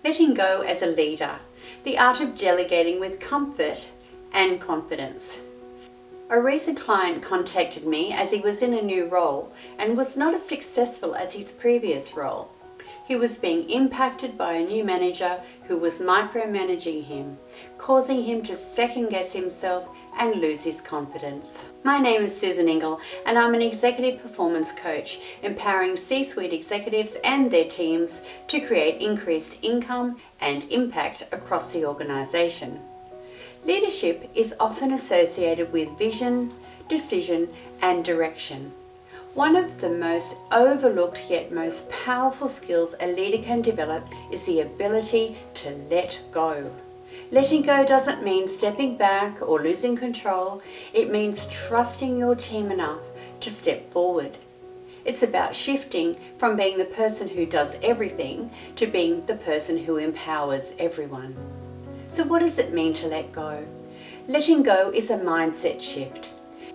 Letting go as a leader, the art of delegating with comfort and confidence. A recent client contacted me as he was in a new role and was not as successful as his previous role. He was being impacted by a new manager who was micromanaging him, causing him to second guess himself and lose his confidence. My name is Susan Ingall and I'm an executive performance coach, empowering C-suite executives and their teams to create increased income and impact across the organisation. Leadership is often associated with vision, decision and direction. One of the most overlooked yet most powerful skills a leader can develop is the ability to let go. Letting go doesn't mean stepping back or losing control. It means trusting your team enough to step forward. It's about shifting from being the person who does everything to being the person who empowers everyone. So what does it mean to let go? Letting go is a mindset shift.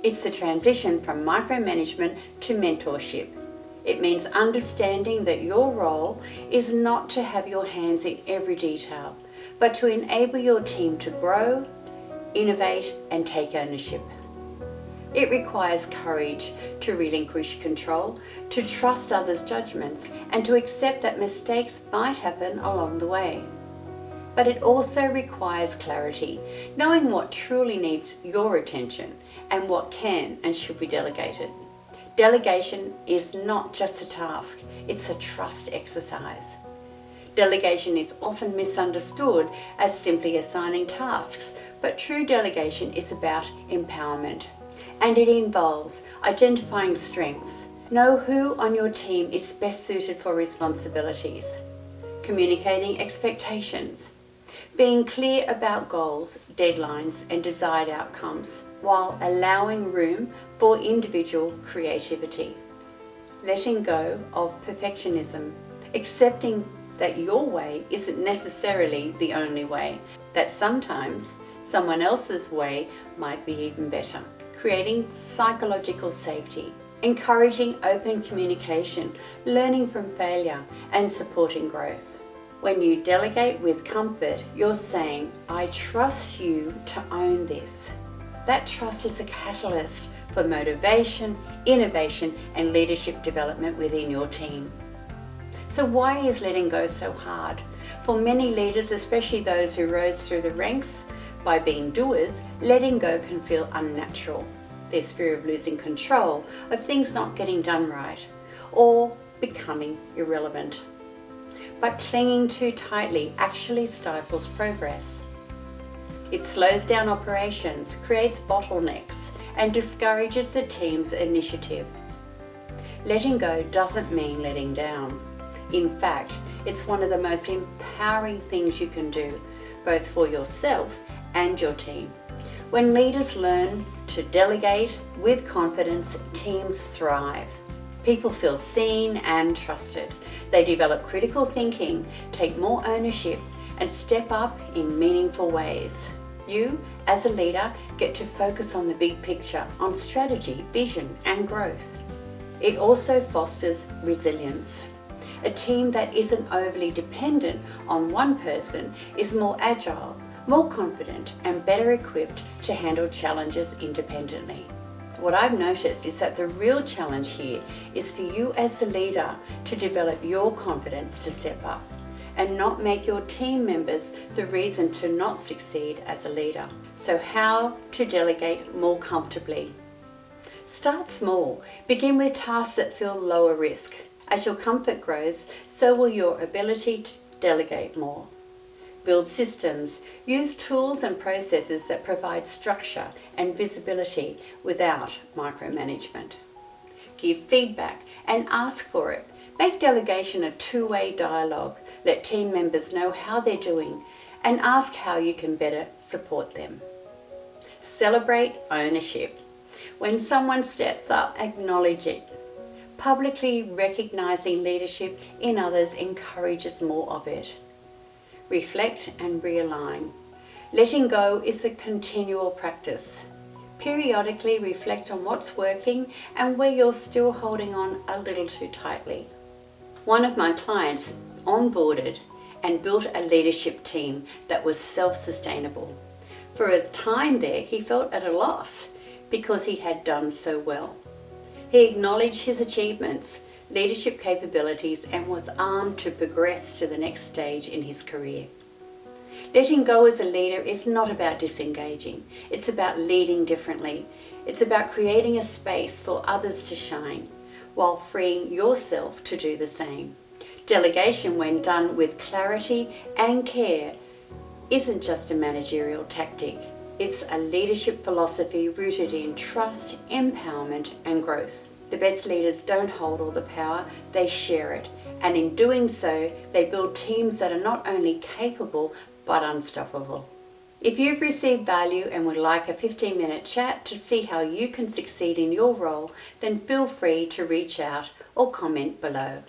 It's the transition from micromanagement to mentorship. It means understanding that your role is not to have your hands in every detail, but to enable your team to grow, innovate, and take ownership. It requires courage to relinquish control, to trust others' judgments, and to accept that mistakes might happen along the way. But it also requires clarity, knowing what truly needs your attention and what can and should be delegated. Delegation is not just a task, it's a trust exercise. Delegation is often misunderstood as simply assigning tasks, but true delegation is about empowerment. And it involves identifying strengths. Know who on your team is best suited for responsibilities. Communicating expectations. Being clear about goals, deadlines, and desired outcomes, while allowing room for individual creativity. Letting go of perfectionism. Accepting that your way isn't necessarily the only way, that sometimes someone else's way might be even better. Creating psychological safety, encouraging open communication, learning from failure, and supporting growth. When you delegate with comfort, you're saying, I trust you to own this. That trust is a catalyst for motivation, innovation, and leadership development within your team. So why is letting go so hard? For many leaders, especially those who rose through the ranks by being doers, letting go can feel unnatural. There's fear of losing control, of things not getting done right, or becoming irrelevant. But clinging too tightly actually stifles progress. It slows down operations, creates bottlenecks, and discourages the team's initiative. Letting go doesn't mean letting down. In fact, it's one of the most empowering things you can do, both for yourself and your team. When leaders learn to delegate with confidence, teams thrive. People feel seen and trusted. They develop critical thinking, take more ownership, and step up in meaningful ways. You, as a leader, get to focus on the big picture, on strategy, vision, and growth. It also fosters resilience. A team that isn't overly dependent on one person is more agile, more confident, and better equipped to handle challenges independently. What I've noticed is that the real challenge here is for you as the leader to develop your confidence to step up and not make your team members the reason to not succeed as a leader. So how to delegate more comfortably? Start small. Begin with tasks that feel lower risk. As your comfort grows, so will your ability to delegate more. Build systems. Use tools and processes that provide structure and visibility without micromanagement. Give feedback and ask for it. Make delegation a two-way dialogue. Let team members know how they're doing and ask how you can better support them. Celebrate ownership. When someone steps up, acknowledge it. Publicly recognizing leadership in others encourages more of it. Reflect and realign. Letting go is a continual practice. Periodically reflect on what's working and where you're still holding on a little too tightly. One of my clients onboarded and built a leadership team that was self-sustainable. For a time there, he felt at a loss because he had done so well. He acknowledged his achievements, leadership capabilities, and was armed to progress to the next stage in his career. Letting go as a leader is not about disengaging. It's about leading differently. It's about creating a space for others to shine, while freeing yourself to do the same. Delegation, when done with clarity and care, isn't just a managerial tactic. It's a leadership philosophy rooted in trust, empowerment, and growth. The best leaders don't hold all the power, they share it. And in doing so, they build teams that are not only capable, but unstoppable. If you've received value and would like a 15-minute chat to see how you can succeed in your role, then feel free to reach out or comment below.